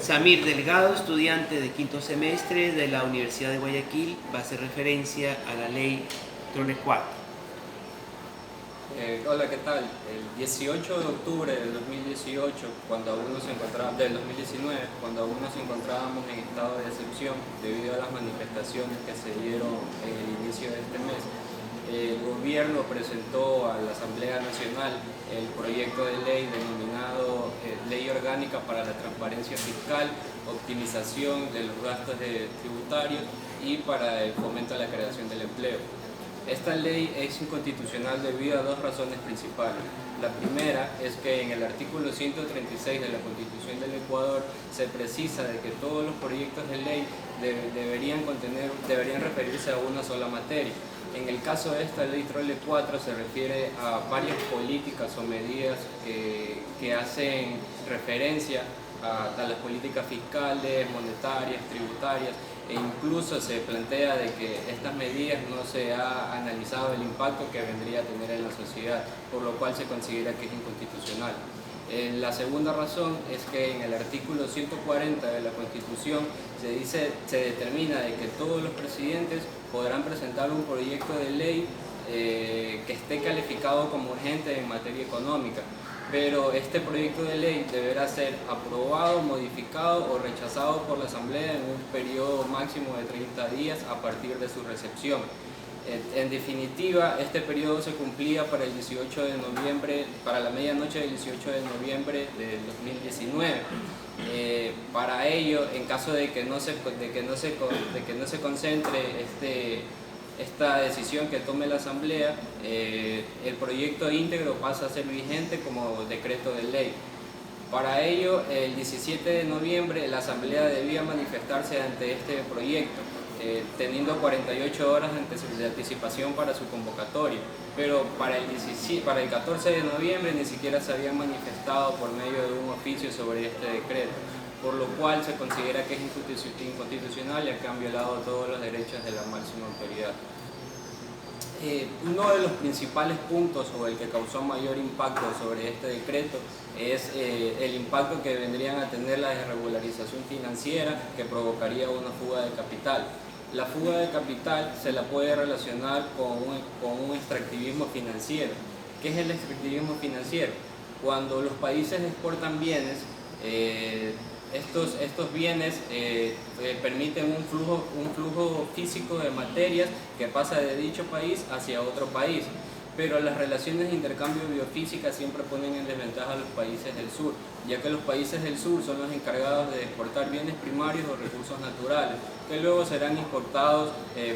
Samir Delgado, estudiante de quinto semestre de la Universidad de Guayaquil, va a hacer referencia a la ley Trole 4. Hola, ¿qué tal? El 18 de octubre del 2018, del 2019, cuando aún nos encontrábamos en estado de excepción debido a las manifestaciones que se dieron en el inicio de este mes, el gobierno presentó a la Asamblea Nacional el proyecto de ley denominado Ley Orgánica para la Transparencia Fiscal, Optimización de los Gastos Tributarios y para el fomento a la creación del empleo. Esta ley es inconstitucional debido a dos razones principales. La primera es que en el artículo 136 de la Constitución del Ecuador se precisa de que todos los proyectos de ley deberían referirse a una sola materia. En el caso de esta ley Trole 4 se refiere a varias políticas o medidas que hacen referencia a las políticas fiscales, monetarias, tributarias, e incluso se plantea de que estas medidas no se ha analizado el impacto que vendría a tener en la sociedad, por lo cual se considera que es inconstitucional. La segunda razón es que en el artículo 140 de la Constitución se determina de que todos los presidentes podrán presentar un proyecto de ley que esté calificado como urgente en materia económica, pero este proyecto de ley deberá ser aprobado, modificado o rechazado por la Asamblea en un periodo máximo de 30 días a partir de su recepción. En definitiva, este periodo se cumplía para el 18 de noviembre, para la medianoche del 18 de noviembre del 2019. Para ello, en caso de que no se concentre esta decisión que tome la Asamblea, el proyecto íntegro pasa a ser vigente como decreto de ley. Para ello, el 17 de noviembre la Asamblea debía manifestarse ante este proyecto, teniendo 48 horas de anticipación para su convocatoria, pero para el 14 de noviembre ni siquiera se habían manifestado por medio de un oficio sobre este decreto, por lo cual se considera que es inconstitucional, ya que han violado todos los derechos de la máxima autoridad. Uno de los principales puntos o el que causó mayor impacto sobre este decreto es el impacto que vendrían a tener la desregularización financiera que provocaría una fuga de capital. La fuga de capital se la puede relacionar con un extractivismo financiero. ¿Qué es el extractivismo financiero? Cuando los países exportan bienes, estos bienes permiten un flujo físico de materias que pasa de dicho país hacia otro país, pero las relaciones de intercambio biofísica siempre ponen en desventaja a los países del sur, ya que los países del sur son los encargados de exportar bienes primarios o recursos naturales, que luego serán importados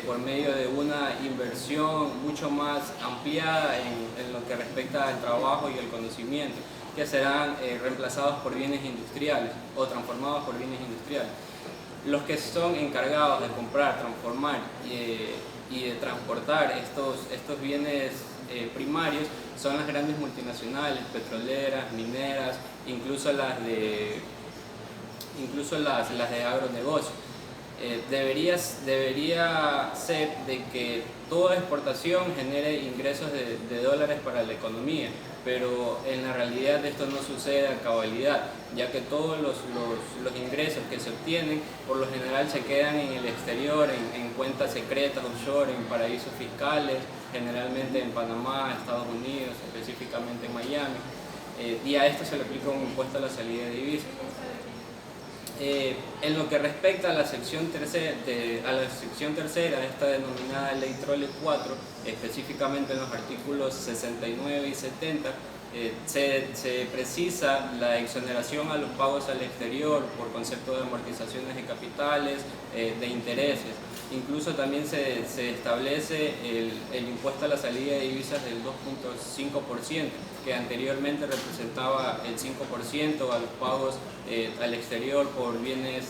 por medio de una inversión mucho más ampliada en lo que respecta al trabajo y el conocimiento, que serán reemplazados por bienes industriales o transformados por bienes industriales. Los que son encargados de comprar, transformar y de transportar estos bienes primarios son las grandes multinacionales, petroleras, mineras, incluso las de agronegocio. Debería ser de que toda exportación genere ingresos de dólares para la economía, pero en la realidad esto no sucede a cabalidad, ya que todos los ingresos que se obtienen por lo general se quedan en el exterior, en cuentas secretas, offshore, en paraísos fiscales, generalmente en Panamá, Estados Unidos, específicamente en Miami, y a esto se le aplica un impuesto a la salida de divisas. En lo que respecta a la sección tercera, esta denominada Ley Trole 4, específicamente en los artículos 69 y 70, se precisa la exoneración a los pagos al exterior por concepto de amortizaciones de capitales, de intereses. Incluso también se establece el impuesto a la salida de divisas del 2.5%, que anteriormente representaba el 5% a los pagos al exterior por bienes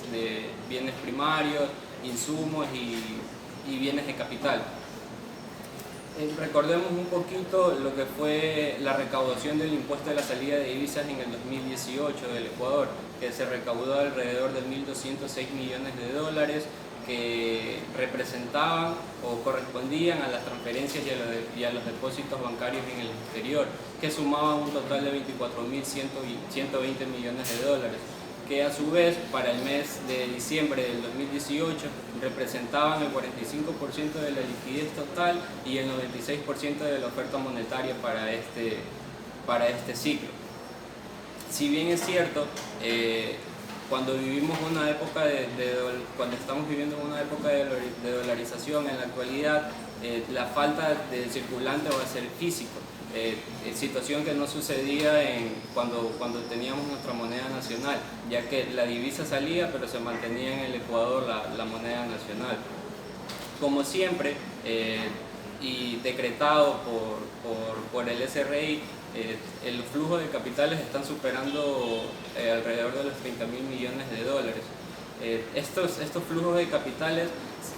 primarios, insumos y bienes de capital. Recordemos un poquito lo que fue la recaudación del impuesto de la salida de divisas en el 2018 del Ecuador, que se recaudó alrededor de 1.206 millones de dólares, que representaban o correspondían a las transferencias y a los depósitos bancarios en el exterior, que sumaban un total de 24.120 millones de dólares, que a su vez para el mes de diciembre del 2018 representaban el 45% de la liquidez total y el 96% de la oferta monetaria para este ciclo. Si bien es cierto, cuando estamos viviendo una época de dolarización en la actualidad, la falta de circulante va a ser físico, situación que no sucedía cuando teníamos nuestra moneda nacional, ya que la divisa salía pero se mantenía en el Ecuador la moneda nacional. Como siempre, y decretado por el SRI, el flujo de capitales están superando alrededor de los 30.000 millones de dólares. Estos flujos de capitales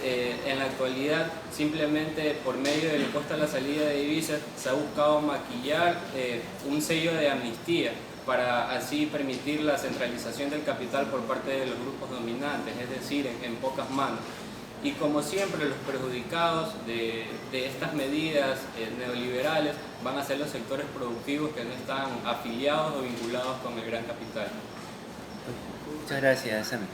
en la actualidad, simplemente por medio del impuesto a la salida de divisas, se ha buscado maquillar un sello de amnistía para así permitir la centralización del capital por parte de los grupos dominantes, es decir, en pocas manos. Y como siempre, los perjudicados de estas medidas neoliberales van a ser los sectores productivos que no están afiliados o vinculados con el gran capital. Muchas gracias, Sammy.